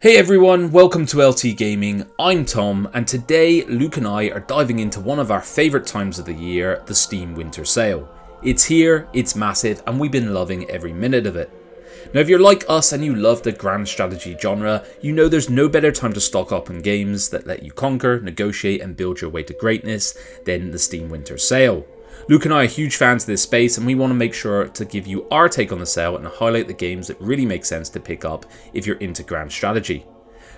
Hey everyone, welcome to LT Gaming. I'm Tom, and today Luke and I are diving into one of our favourite times of the year, the Steam Winter Sale. It's here, it's massive, and we've been loving every minute of it. Now if you're like us and you love the grand strategy genre, you know there's no better time to stock up on games that let you conquer, negotiate and build your way to greatness than the Steam Winter Sale. Luke and I are huge fans of this space, and we want to make sure to give you our take on the sale and highlight the games that really make sense to pick up if you're into grand strategy.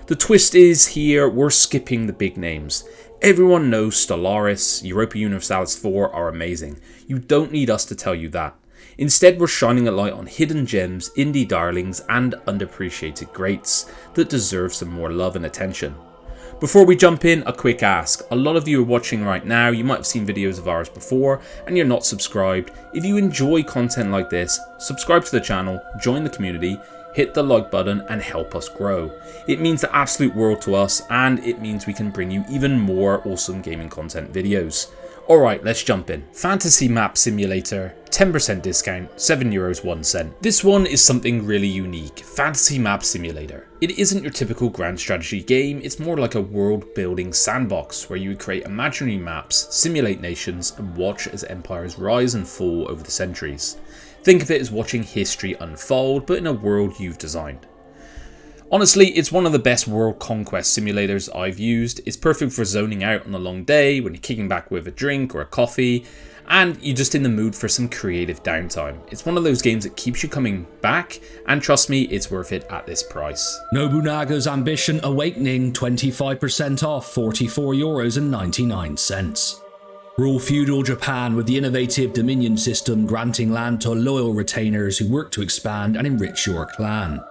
The twist is here, we're skipping the big names. Everyone knows Stellaris, Europa Universalis 4 are amazing. You don't need us to tell you that. Instead, we're shining a light on hidden gems, indie darlings and underappreciated greats that deserve some more love and attention. Before we jump in, a quick ask. A lot of you are watching right now, you might have seen videos of ours before and you're not subscribed. If you enjoy content like this, subscribe to the channel, join the community, hit the like button and help us grow. It means the absolute world to us, and it means we can bring you even more awesome gaming content videos. Alright, let's jump in. Fantasy Map Simulator, 10% discount, €7.01. This one is something really unique. Fantasy Map Simulator. It isn't your typical grand strategy game, it's more like a world building sandbox where you would create imaginary maps, simulate nations and watch as empires rise and fall over the centuries. Think of it as watching history unfold, but in a world you've designed. Honestly, it's one of the best world conquest simulators I've used. It's perfect for zoning out on a long day, when you're kicking back with a drink or a coffee, and you're just in the mood for some creative downtime. It's one of those games that keeps you coming back, and trust me, it's worth it at this price. Nobunaga's Ambition Awakening, 25% off, €44.99. Rule feudal Japan with the innovative Dominion system, granting land to loyal retainers who work to expand and enrich your clan.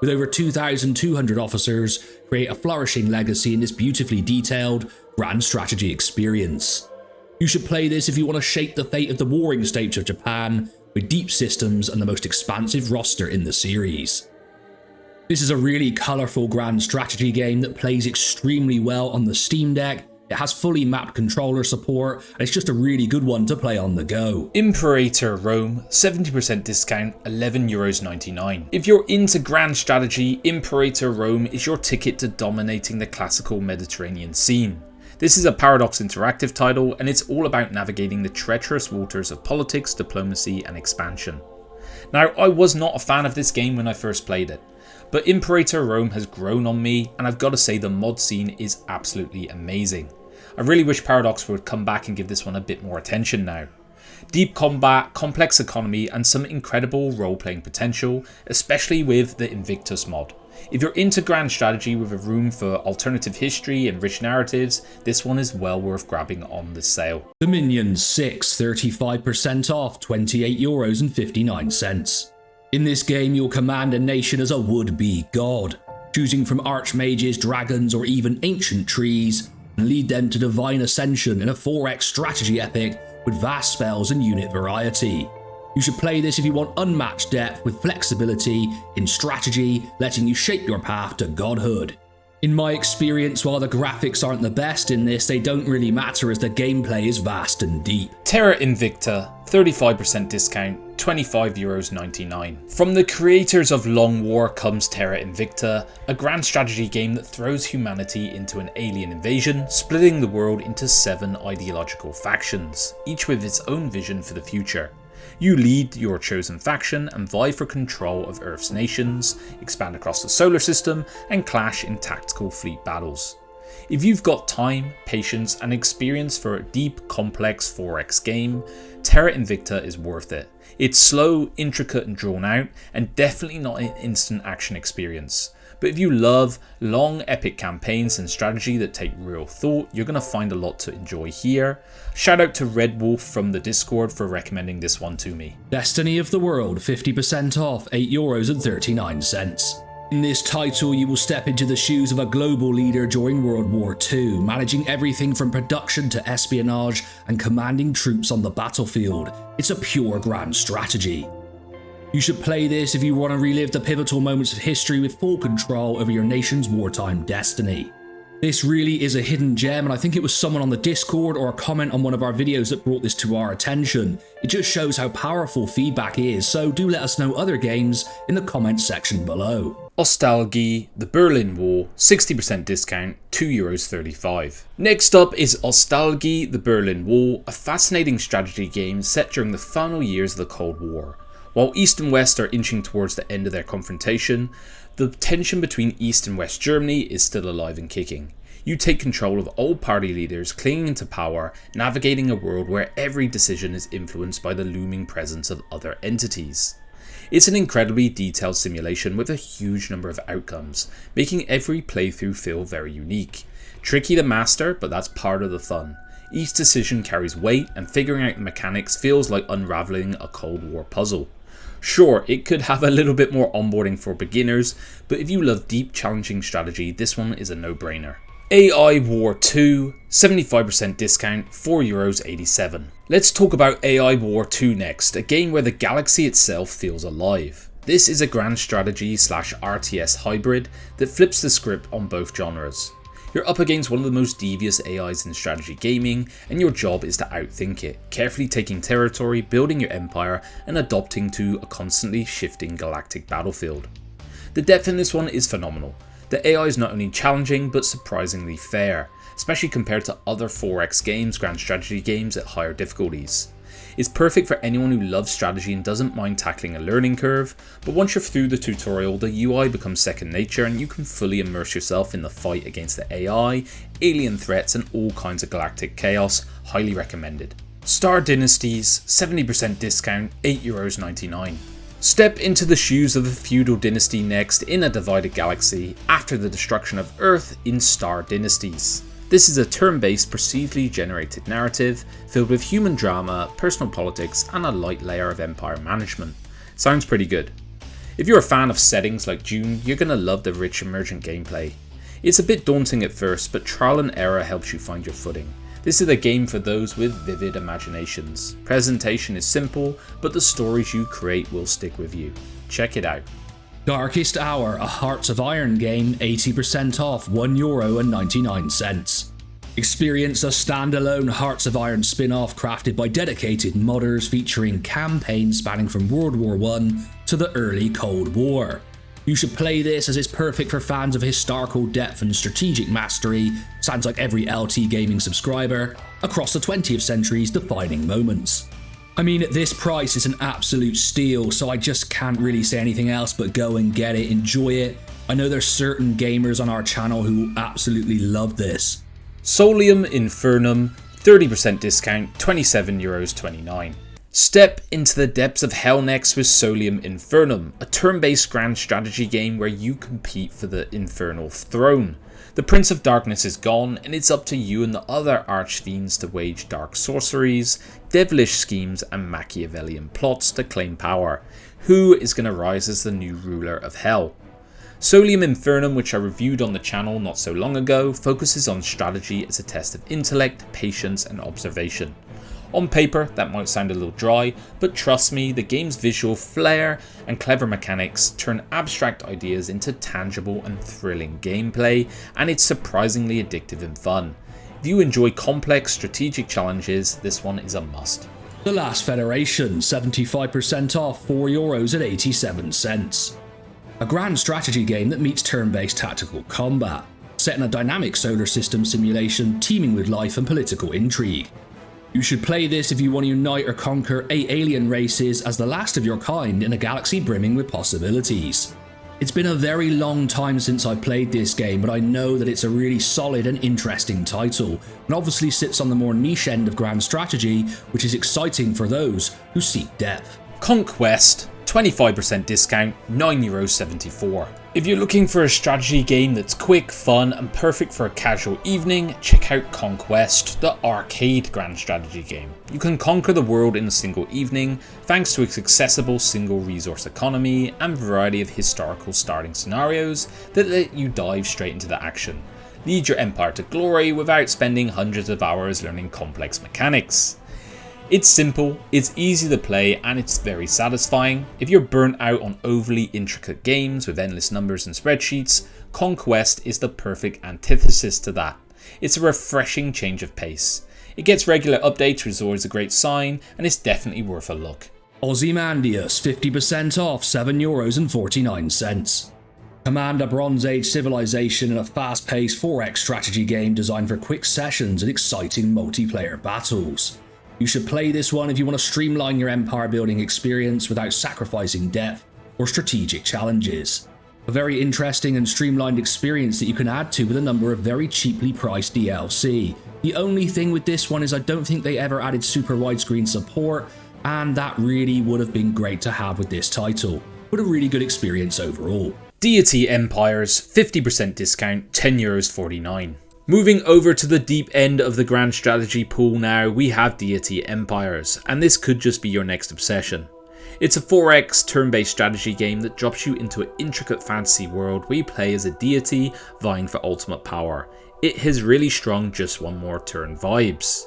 With over 2,200 officers, create a flourishing legacy in this beautifully detailed grand strategy experience. You should play this if you want to shape the fate of the warring states of Japan with deep systems and the most expansive roster in the series. This is a really colourful grand strategy game that plays extremely well on the Steam Deck. It has fully mapped controller support, and it's just a really good one to play on the go. Imperator Rome, 70% discount, €11.99. If you're into grand strategy, Imperator Rome is your ticket to dominating the classical Mediterranean scene. This is a Paradox Interactive title, and it's all about navigating the treacherous waters of politics, diplomacy and expansion. Now, I was not a fan of this game when I first played it, but Imperator Rome has grown on me, and I've got to say the mod scene is absolutely amazing. I really wish Paradox would come back and give this one a bit more attention now. Deep combat, complex economy and some incredible role-playing potential, especially with the Invictus mod. If you're into grand strategy with a room for alternative history and rich narratives, this one is well worth grabbing on this sale. Dominion 6, 35% off, €28.59. In this game, you'll command a nation as a would-be god, choosing from archmages, dragons, or even ancient trees, and lead them to divine ascension in a 4x strategy epic with vast spells and unit variety. You should play this if you want unmatched depth with flexibility in strategy, letting you shape your path to godhood. In my experience, while the graphics aren't the best in this, they don't really matter as the gameplay is vast and deep. Terra Invicta, 35% discount, €25.99. From the creators of Long War comes Terra Invicta, a grand strategy game that throws humanity into an alien invasion, splitting the world into 7 ideological factions, each with its own vision for the future. You lead your chosen faction and vie for control of Earth's nations, expand across the solar system, and clash in tactical fleet battles. If you've got time, patience, and experience for a deep, complex 4x game, Terra Invicta is worth it. It's slow, intricate, and drawn out, and definitely not an instant action experience. But if you love long, epic campaigns and strategy that take real thought, you're going to find a lot to enjoy here. Shout out to Red Wolf from the Discord for recommending this one to me. Destiny of the World, 50% off, €8.39. In this title, you will step into the shoes of a global leader during World War II, managing everything from production to espionage and commanding troops on the battlefield. It's a pure grand strategy. You should play this if you want to relive the pivotal moments of history with full control over your nation's wartime destiny. This really is a hidden gem, and I think it was someone on the Discord or a comment on one of our videos that brought this to our attention. It just shows how powerful feedback is, so do let us know other games in the comments section below. Ostalgie, the Berlin Wall, 60% discount, €2.35. Next up is Ostalgie, the Berlin Wall, a fascinating strategy game set during the final years of the Cold War. While East and West are inching towards the end of their confrontation, the tension between East and West Germany is still alive and kicking. You take control of old party leaders clinging to power, navigating a world where every decision is influenced by the looming presence of other entities. It's an incredibly detailed simulation with a huge number of outcomes, making every playthrough feel very unique. Tricky to master, but that's part of the fun. Each decision carries weight, and figuring out the mechanics feels like unraveling a Cold War puzzle. Sure, it could have a little bit more onboarding for beginners, but if you love deep, challenging strategy, this one is a no-brainer. AI War 2, 75% discount, €4.87. Let's talk about AI War 2 next, a game where the galaxy itself feels alive. This is a grand strategy / RTS hybrid that flips the script on both genres. You're up against one of the most devious AIs in strategy gaming, and your job is to outthink it, carefully taking territory, building your empire, and adapting to a constantly shifting galactic battlefield. The depth in this one is phenomenal. The AI is not only challenging, but surprisingly fair, especially compared to other 4X games, grand strategy games at higher difficulties. It's perfect for anyone who loves strategy and doesn't mind tackling a learning curve, but once you're through the tutorial, the UI becomes second nature and you can fully immerse yourself in the fight against the AI, alien threats and all kinds of galactic chaos. Highly recommended. Star Dynasties, 70% discount, €8.99. Step into the shoes of the feudal dynasty next in a divided galaxy after the destruction of Earth in Star Dynasties. This is a turn-based procedurally generated narrative filled with human drama, personal politics and a light layer of empire management. Sounds pretty good. If you're a fan of settings like Dune, you're going to love the rich emergent gameplay. It's a bit daunting at first, but trial and error helps you find your footing. This is a game for those with vivid imaginations. Presentation is simple, but the stories you create will stick with you. Check it out. Darkest Hour, a Hearts of Iron game, 80% off, €1.99. Experience a standalone Hearts of Iron spin-off crafted by dedicated modders featuring campaigns spanning from World War I to the early Cold War. You should play this as it's perfect for fans of historical depth and strategic mastery, sounds like every LT Gaming subscriber, across the 20th century's defining moments. I mean, at this price is an absolute steal, so I just can't really say anything else but go and get it, enjoy it. I know there's certain gamers on our channel who absolutely love this. Solium Infernum, 30% discount, €27.29. Step into the depths of hell next with Solium Infernum, a turn-based grand strategy game where you compete for the infernal throne. The Prince of Darkness is gone, and it's up to you and the other archfiends to wage dark sorceries, devilish schemes and Machiavellian plots to claim power. Who is going to rise as the new ruler of hell? Solium Infernum, which I reviewed on the channel not so long ago, focuses on strategy as a test of intellect, patience and observation. On paper, that might sound a little dry, but trust me, the game's visual flair and clever mechanics turn abstract ideas into tangible and thrilling gameplay, and it's surprisingly addictive and fun. If you enjoy complex strategic challenges, this one is a must. The Last Federation, 75% off, €4.87. A grand strategy game that meets turn-based tactical combat, set in a dynamic solar system simulation teeming with life and political intrigue. You should play this if you want to unite or conquer 8 alien races as the last of your kind in a galaxy brimming with possibilities. It's been a very long time since I've played this game, but I know that it's a really solid and interesting title, and obviously sits on the more niche end of grand strategy, which is exciting for those who seek depth. Konkwest, 25% discount, €9.74. If you're looking for a strategy game that's quick, fun and perfect for a casual evening, check out Konkwest, the arcade grand strategy game. You can conquer the world in a single evening thanks to its accessible single resource economy and variety of historical starting scenarios that let you dive straight into the action. Lead your empire to glory without spending hundreds of hours learning complex mechanics. It's simple, it's easy to play and it's very satisfying. If you're burnt out on overly intricate games with endless numbers and spreadsheets, Konkwest is the perfect antithesis to that. It's a refreshing change of pace. It gets regular updates, which is always a great sign, and it's definitely worth a look. Ozymandias, 50% off, €7.49. Command a Bronze Age civilization in a fast-paced 4X strategy game designed for quick sessions and exciting multiplayer battles. You should play this one if you want to streamline your empire building experience without sacrificing depth or strategic challenges. A very interesting and streamlined experience that you can add to with a number of very cheaply priced DLC. The only thing with this one is I don't think they ever added super widescreen support, and that really would have been great to have with this title. But a really good experience overall. Deity Empires, 50% discount, €10.49. Moving over to the deep end of the grand strategy pool now, we have Deity Empires, and this could just be your next obsession. It's a 4X turn-based strategy game that drops you into an intricate fantasy world where you play as a deity vying for ultimate power. It has really strong just one more turn vibes.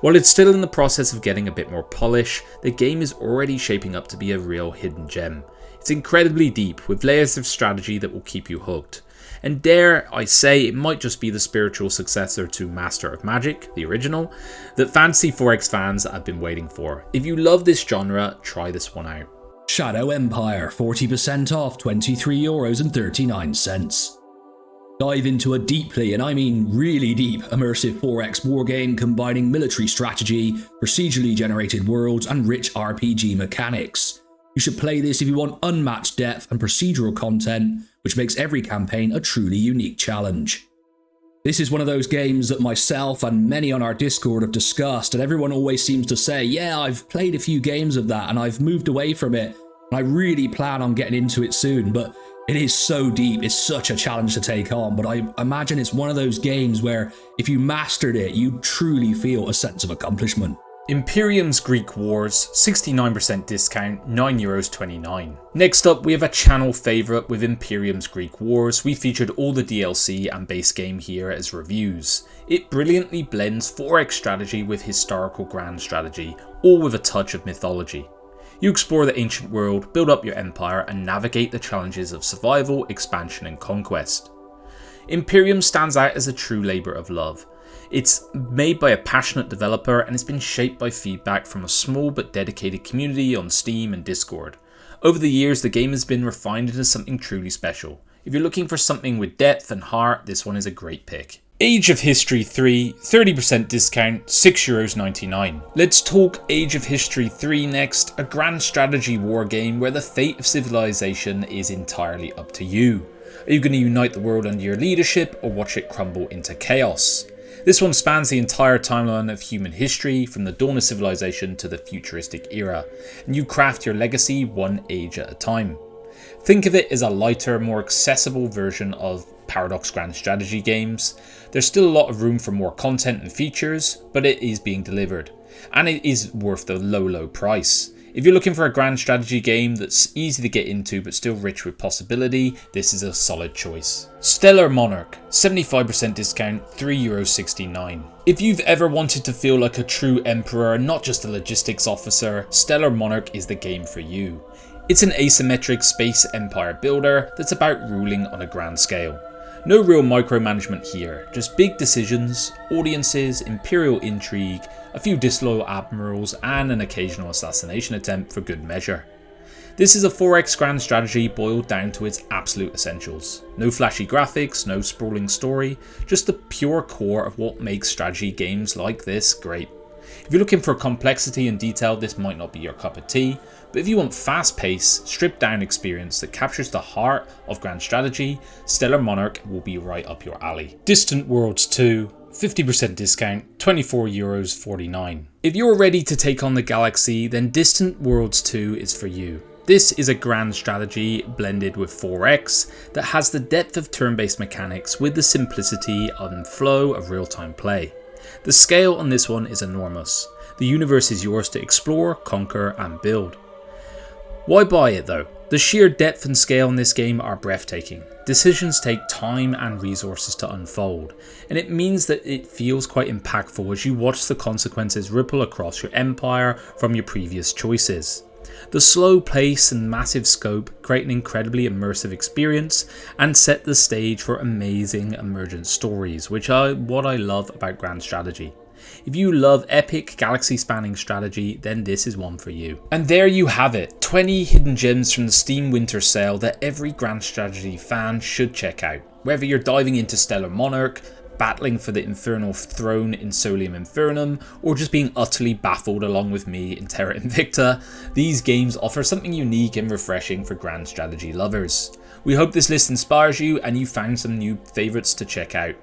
While it's still in the process of getting a bit more polish, the game is already shaping up to be a real hidden gem. It's incredibly deep, with layers of strategy that will keep you hooked. And dare I say, it might just be the spiritual successor to Master of Magic, the original, that fantasy 4X fans have been waiting for. If you love this genre, try this one out. Shadow Empire, 40% off, €23.39. Dive into a deeply, and I mean really deep, immersive 4X wargame combining military strategy, procedurally generated worlds, and rich RPG mechanics. You should play this if you want unmatched depth and procedural content, which makes every campaign a truly unique challenge. This is one of those games that myself and many on our Discord have discussed, and everyone always seems to say, yeah, I've played a few games of that and I've moved away from it, and I really plan on getting into it soon, but it is so deep, it's such a challenge to take on, but I imagine it's one of those games where if you mastered it, you truly feel a sense of accomplishment. Imperiums Greek Wars, 69% discount, €9.29. Next up, we have a channel favourite with Imperiums Greek Wars. We featured all the DLC and base game here as reviews. It brilliantly blends 4X strategy with historical grand strategy, all with a touch of mythology. You explore the ancient world, build up your empire, and navigate the challenges of survival, expansion, and conquest. Imperium stands out as a true labour of love. It's made by a passionate developer and it's been shaped by feedback from a small but dedicated community on Steam and Discord. Over the years, the game has been refined into something truly special. If you're looking for something with depth and heart, this one is a great pick. Age of History 3, 30% discount, €6.99. Let's talk Age of History 3 next, a grand strategy war game where the fate of civilization is entirely up to you. Are you going to unite the world under your leadership or watch it crumble into chaos? This one spans the entire timeline of human history, from the dawn of civilization to the futuristic era, and you craft your legacy one age at a time. Think of it as a lighter, more accessible version of Paradox Grand Strategy games. There's still a lot of room for more content and features, but it is being delivered, and it is worth the low price. If you're looking for a grand strategy game that's easy to get into but still rich with possibility, this is a solid choice. Stellar Monarch, 75% discount, €3.69. If you've ever wanted to feel like a true emperor and not just a logistics officer, Stellar Monarch is the game for you. It's an asymmetric space empire builder that's about ruling on a grand scale. No real micromanagement here, just big decisions, audiences, imperial intrigue, a few disloyal admirals, and an occasional assassination attempt for good measure. This is a 4X grand strategy boiled down to its absolute essentials. No flashy graphics, no sprawling story, just the pure core of what makes strategy games like this great. If you're looking for complexity and detail, this might not be your cup of tea, but if you want fast-paced, stripped-down experience that captures the heart of grand strategy, Stellar Monarch will be right up your alley. Distant Worlds 2, 50% discount, €24.49. If you're ready to take on the galaxy, then Distant Worlds 2 is for you. This is a grand strategy blended with 4X that has the depth of turn-based mechanics with the simplicity and flow of real-time play. The scale on this one is enormous. The universe is yours to explore, conquer, and build. Why buy it though? The sheer depth and scale in this game are breathtaking. Decisions take time and resources to unfold, and it means that it feels quite impactful as you watch the consequences ripple across your empire from your previous choices. The slow pace and massive scope create an incredibly immersive experience and set the stage for amazing emergent stories, which are what I love about Grand Strategy. If you love epic galaxy-spanning strategy, then this is one for you. And there you have it, 20 hidden gems from the Steam Winter Sale that every Grand Strategy fan should check out. Whether you're diving into Stellar Monarch, battling for the infernal throne in Solium Infernum, or just being utterly baffled along with me in Terra Invicta, these games offer something unique and refreshing for Grand Strategy lovers. We hope this list inspires you and you found some new favourites to check out.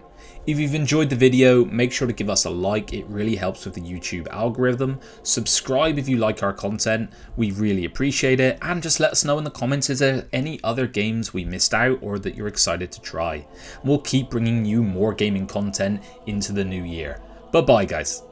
If you've enjoyed the video, make sure to give us a like, it really helps with the YouTube algorithm. Subscribe if you like our content, we really appreciate it, and just let us know in the comments is there any other games we missed out or that you're excited to try. We'll keep bringing you more gaming content into the new year. Bye bye guys.